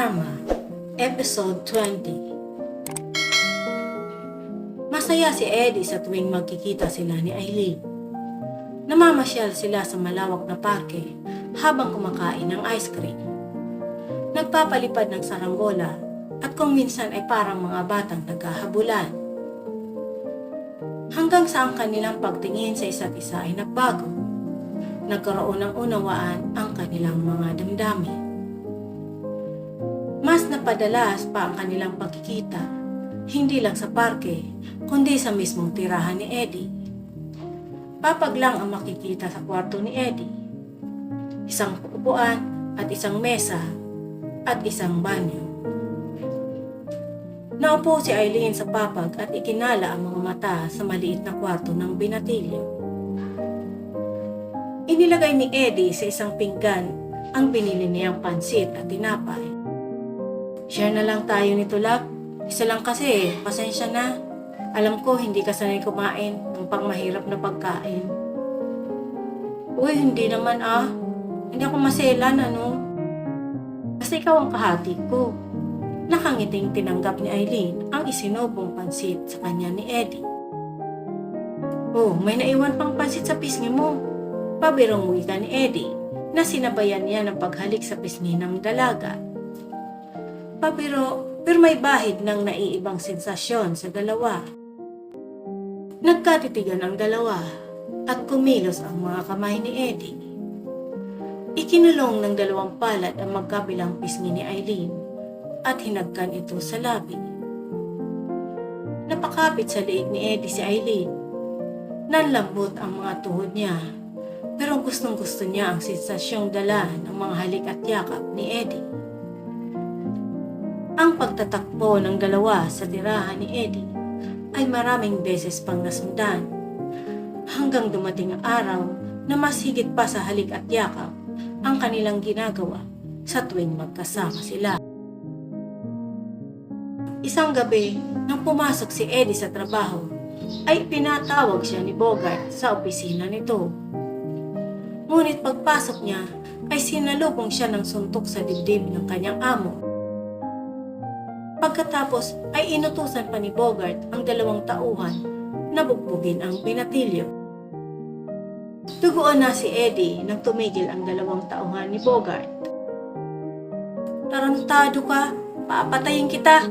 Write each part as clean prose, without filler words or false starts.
Karma, Episode 20. Masaya si Eddie sa tuwing magkikita sila ni Eileen. Namamasyal sila sa malawak na parke habang kumakain ng ice cream. Nagpapalipad ng saranggola at kung minsan ay parang mga batang naghahabulan. Hanggang sa ang kanilang pagtingin sa isa't isa ay nagbago. Nagkaroon ng unawaan ang kanilang mga damdamin. Mas napadalas pa ang kanilang pagkikita, hindi lang sa parke, kundi sa mismong tirahan ni Eddie. Papag lang ang makikita sa kwarto ni Eddie. Isang upuan at isang mesa at isang banyo. Naupo si Eileen sa papag at ikinala ang mga mata sa maliit na kwarto ng binatilyo. Inilagay ni Eddie sa isang pinggan ang binili niyang pansit at tinapay. Share na lang tayo nito, love. Isa lang kasi, pasensya na. Alam ko hindi ka sanay kumain ng pangmahirap na pagkain. Uy, hindi naman Hindi ako maselan, Kasi ikaw ang kahati ko. Nakangiting tinanggap ni Eileen ang isinubong pansit sa kanya ni Eddie. Oh, may naiwan pang pansit sa pisngi mo. Pabirong wika ni Eddie na sinabayan niya ng paghalik sa pisngi ng dalaga. Pero may bahid ng naiibang sensasyon sa dalawa. Nagkatitigan ang dalawa at kumilos ang mga kamay ni Eddie. Ikinulong ng dalawang palad ang magkabilang pisngi ni Eileen at hinagkan ito sa labi. Napakapit sa liig ni Eddie si Eileen. Nanlambot ang mga tuhod niya, pero gustong-gusto niya ang sensasyong dala ng mga halik at yakap ni Eddie. Ang pagtatakbo ng dalawa sa tirahan ni Eddie ay maraming beses pang nasundan hanggang dumating ang araw na mas higit pa sa halik at yakap ang kanilang ginagawa sa tuwing magkasama sila. Isang gabi, nang pumasok si Eddie sa trabaho, ay pinatawag siya ni Bogart sa opisina nito. Ngunit pagpasok niya ay sinalubong siya ng suntok sa dibdib ng kanyang amo. Pagkatapos ay inutusan pa ni Bogart ang dalawang tauhan na bugbugin ang binatilyo. Duguan na si Eddie nang tumigil ang dalawang tauhan ni Bogart. Tarantado ka, papatayin kita!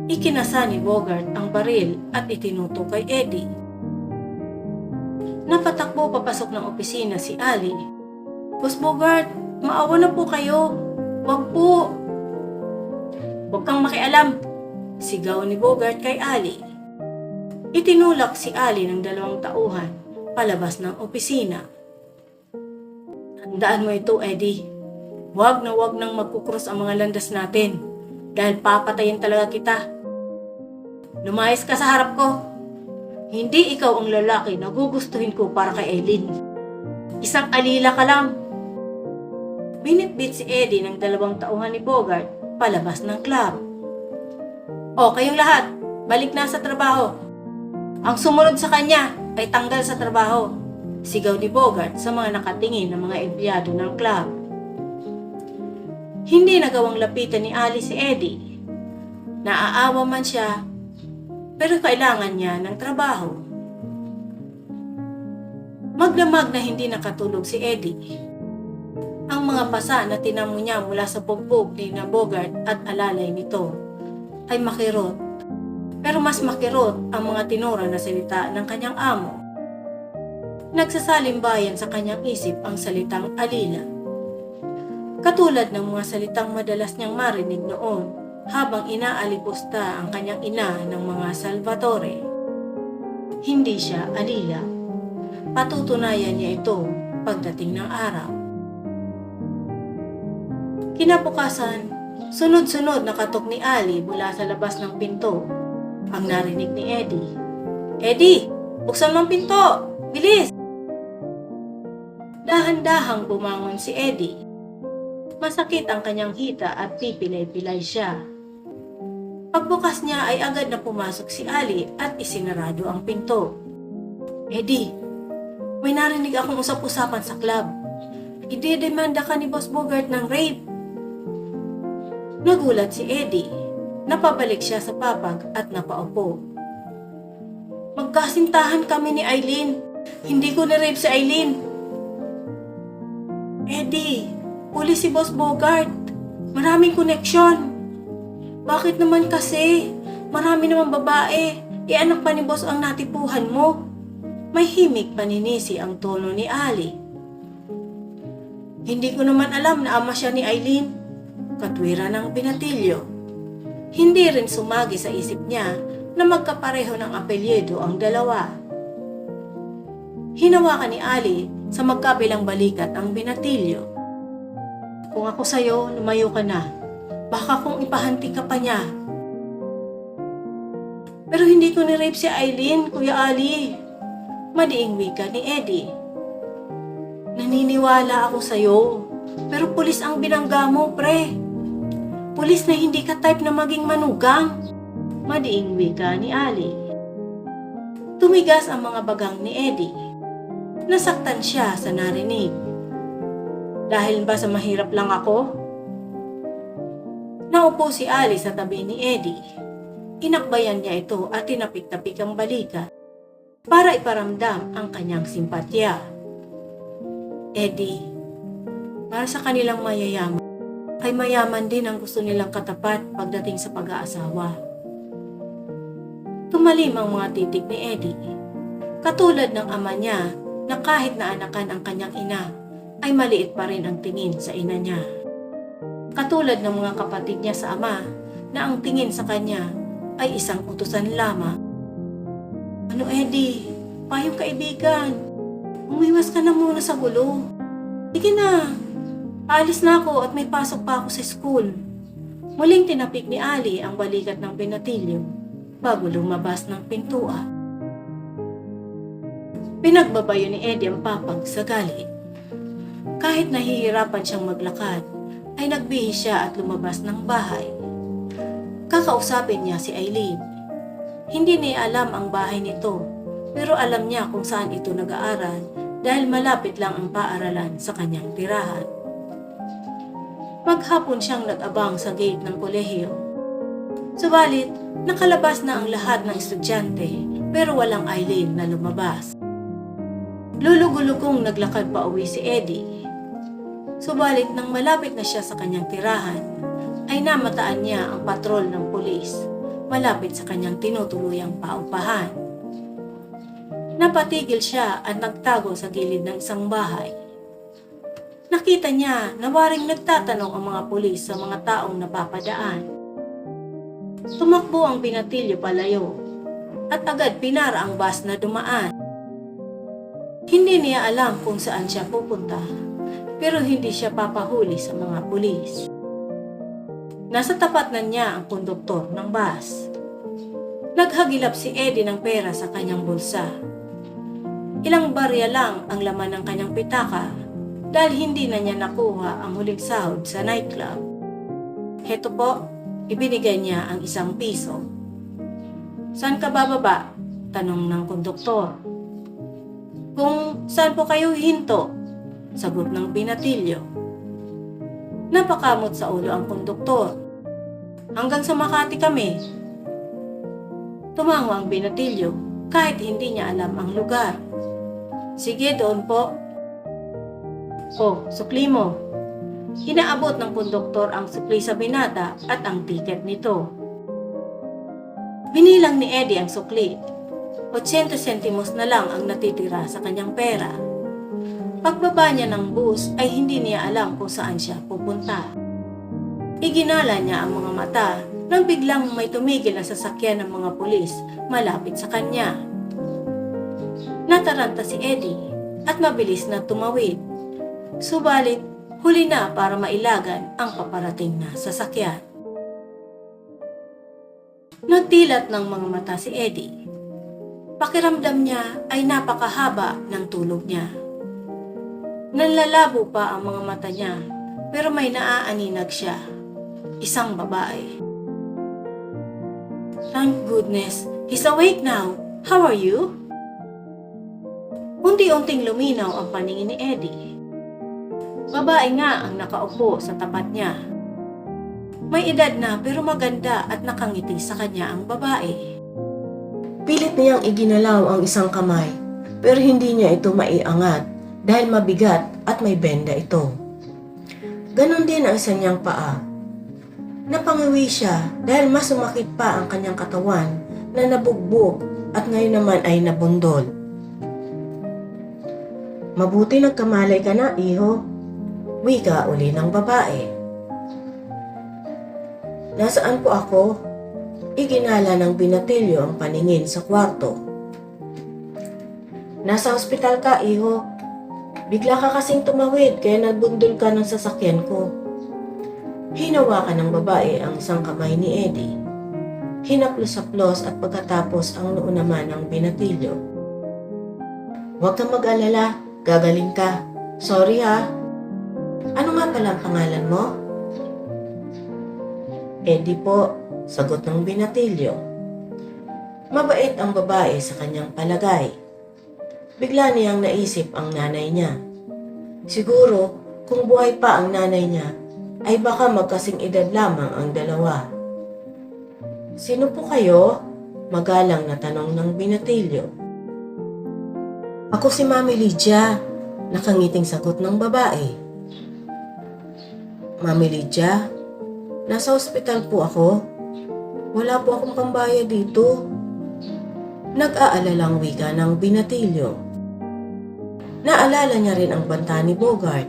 Ikinasa ni Bogart ang baril at itinuto kay Eddie. Napatakbo papasok ng opisina si Ali. Boss Bogart, maawa na po kayo. Wag po! Huwag kang makialam, sigaw ni Bogart kay Ali. Itinulak si Ali ng dalawang tauhan palabas ng opisina. Tandaan mo ito, Eddie. Huwag nang magkukrus ang mga landas natin dahil papatayin talaga kita. Lumayas ka sa harap ko. Hindi ikaw ang lalaki na gugustuhin ko para kay Eileen. Isang alila ka lang. Binitbit si Eddie ng dalawang tauhan ni Bogart palabas ng club. O, kayong lahat, balik na sa trabaho. Ang sumunod sa kanya ay tanggal sa trabaho, sigaw ni Bogart sa mga nakatingin na mga empleyado ng club. Hindi nagawang lapitan ni Ali si Eddie. Naaawa man siya, pero kailangan niya ng trabaho. Magdamag na hindi nakatulog si Eddie. Ang mga pasa na tinamo niya mula sa bugbog ni na Bogart at alalay nito ay makirot. Pero mas makirot ang mga tinura na salita ng kanyang amo. Nagsasalimbayan sa kanyang isip ang salitang alila. Katulad ng mga salitang madalas niyang marinig noon habang inaalipusta ang kanyang ina ng mga Salvatore. Hindi siya alila. Patutunayan niya ito pagdating ng araw. Kinabukasan, sunod-sunod na katok ni Ali mula sa labas ng pinto. Ang narinig ni Eddie. Eddie, buksan mo ang pinto! Bilis! Dahan-dahang bumangon si Eddie. Masakit ang kanyang hita at pipilay-pilay siya. Pagbukas niya ay agad na pumasok si Ali at isinarado ang pinto. Eddie, may narinig akong usap-usapan sa club. Idedemanda ka ni Boss Bogart ng rape. Nagulat si Eddie. Napabalik siya sa papag at napaupo. Magkasintahan kami ni Eileen. Hindi ko na-rape si Eileen. Eddie, pulis si Boss Bogart. Maraming koneksyon. Bakit naman kasi? Marami naman babae. Anak pa ni Boss ang natipuhan mo. May himig paninisi ang tono ni Ali. Hindi ko naman alam na ama siya ni Eileen. Katwiran ng binatilyo. Hindi rin sumagi sa isip niya na magkapareho ng apelyido ang dalawa. Hinawakan ni Ali sa magkabilang balikat ang binatilyo. Kung ako sa'yo, lumayo ka na. Baka kung ipahanti ka pa niya. Pero hindi ko ni-rape si Eileen, Kuya Ali. Madiing wika ni Eddie. Naniniwala ako sa'yo. Pero pulis ang binangga mo, pre. Pulis na hindi ka type na maging manugang. Madiing wika ni Ali. Tumigas ang mga bagang ni Eddie. Nasaktan siya sa narinig. Dahil ba sa mahirap lang ako? Naupo si Ali sa tabi ni Eddie. Inakbayan niya ito at tinapik-tapik ang balikat para iparamdam ang kanyang simpatya. Eddie, para sa kanilang mayayaman, ay mayaman din ang gusto nilang katapat pagdating sa pag-aasawa. Tumalim ang mga titik ni Eddie. Katulad ng ama niya na kahit naanakan ang kanyang ina, ay maliit pa rin ang tingin sa ina niya. Katulad ng mga kapatid niya sa ama na ang tingin sa kanya ay isang utusan lamang. Ano Eddie, payong kaibigan, umiwas ka na muna sa gulo. Sige na, alis na ako at may pasok pa ako sa school. Muling tinapik ni Ali ang balikat ng binatilyo bago lumabas ng pintuan. Pinagbabayo ni Eddie ang papag sa galit. Kahit nahihirapan siyang maglakad, ay nagbihis siya at lumabas ng bahay. Kakausapin niya si Eileen. Hindi niya alam ang bahay nito, pero alam niya kung saan ito nag-aaral dahil malapit lang ang paaralan sa kanyang tirahan. Maghapon siyang nag-abang sa gate ng kolehiyo. Subalit, nakalabas na ang lahat ng estudyante pero walang Eileen na lumabas. Lulugulugong naglakad pa uwi si Eddie. Subalit nang malapit na siya sa kanyang tirahan, ay namataan niya ang patrol ng pulis malapit sa kanyang tinutuluyang paupahan. Napatigil siya at nagtago sa gilid ng isang bahay. Nakita niya na waring nagtatanong ang mga pulis sa mga taong napapadaan. Tumakbo ang binatilyo palayo at agad pinara ang bus na dumaan. Hindi niya alam kung saan siya pupunta, pero hindi siya papahuli sa mga pulis. Nasa tapat na niya ang konduktor ng bus. Naghagilap si Eddie ng pera sa kanyang bulsa. Ilang barya lang ang laman ng kanyang pitaka dahil hindi na niya nakuha ang huling sahod sa nightclub. Heto po, ibinigay niya ang 1 piso. Saan ka bababa? Tanong ng konduktor. Kung saan po kayo hinto? Sagot ng binatilyo. Napakamot sa ulo ang konduktor. Hanggang sa Makati kami. Tumango ang binatilyo kahit hindi niya alam ang lugar. Sige, doon po. O, sukli mo. Inaabot ng konduktor ang sukli sa binata at ang tiket nito. Binilang ni Eddie ang sukli. 80 sentimos na lang ang natitira sa kanyang pera. Pagbaba niya ng bus ay hindi niya alam kung saan siya pupunta. Iginala niya ang mga mata nang biglang may tumigil na sasakyan ng mga pulis malapit sa kanya. Nataranta si Eddie at mabilis na tumawid. Subalit, huli na para mailagan ang paparating na sasakyan. Nagdilat ng mga mata si Eddie. Pakiramdam niya ay napakahaba ng tulog niya. Nanlalabo pa ang mga mata niya pero may naaaninag siya. Isang babae. Thank goodness, he's awake now. How are you? Unti-unting luminaw ang paningin ni Eddie. Babae nga ang nakaupo sa tapat niya. May edad na pero maganda at nakangiti sa kanya ang babae. Pilit niyang iginalaw ang isang kamay, pero hindi niya ito maiangat dahil mabigat at may benda ito. Ganon din ang isa niyang paa. Napangiwi siya dahil mas sumakit pa ang kanyang katawan na nabugbog at ngayon naman ay nabundol. Mabuti nagkamalay ka na, iho. Wika uli ng babae. Nasaan po ako? Iginala ng binatilyo ang paningin sa kwarto. Nasa ospital ka, iho. Bigla ka kasing tumawid kaya nabundol ka ng sasakyan ko. Hinawakan ng babae ang isang kamay ni Eddie. Hinaplos-haplos at pagkatapos ang noo naman ng binatilyo. Huwag kang mag-alala, gagaling ka. Sorry ha. Ano nga pala ang pangalan mo? Eddie po, sagot ng binatilyo. Mabait ang babae sa kanyang palagay. Bigla niyang naisip ang nanay niya. Siguro, kung buhay pa ang nanay niya, ay baka magkasing edad lamang ang dalawa. Sino po kayo? Magalang na tanong ng binatilyo. Ako si Mami Lydia, nakangiting sagot ng babae. Mami Lydia, nasa ospital po ako. Wala po akong pambayad dito. Nag-aalalang wika ng binatilyo. Naalala niya rin ang banta ni Bogart.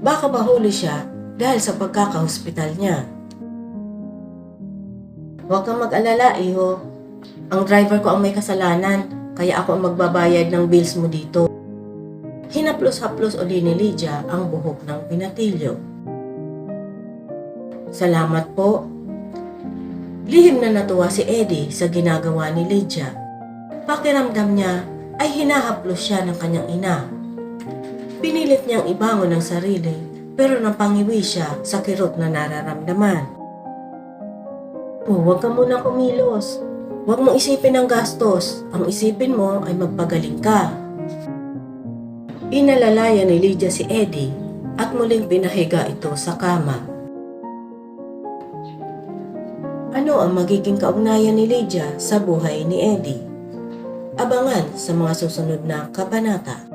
Baka bahuli siya dahil sa pagkakahospital niya. Huwag kang mag-alala, iho. Ang driver ko ang may kasalanan, kaya ako ang magbabayad ng bills mo dito. Hinaplos-haplos uli ni Lydia ang buhok ng binatilyo. Salamat po. Lihim na natuwa si Eddie sa ginagawa ni Lydia. Pakiramdam niya ay hinahaplos siya ng kanyang ina. Pinilit niyang ibangon ang sarili pero napangiwi siya sa kirot na nararamdaman. Huwag ka muna kumilos. Huwag mong isipin ang gastos. Ang isipin mo ay magpagaling ka. Inalalaya ni Lydia si Eddie at muling pinahiga ito sa kama. Ano ang magiging kaugnayan ni Lydia sa buhay ni Eddie? Abangan sa mga susunod na kabanata.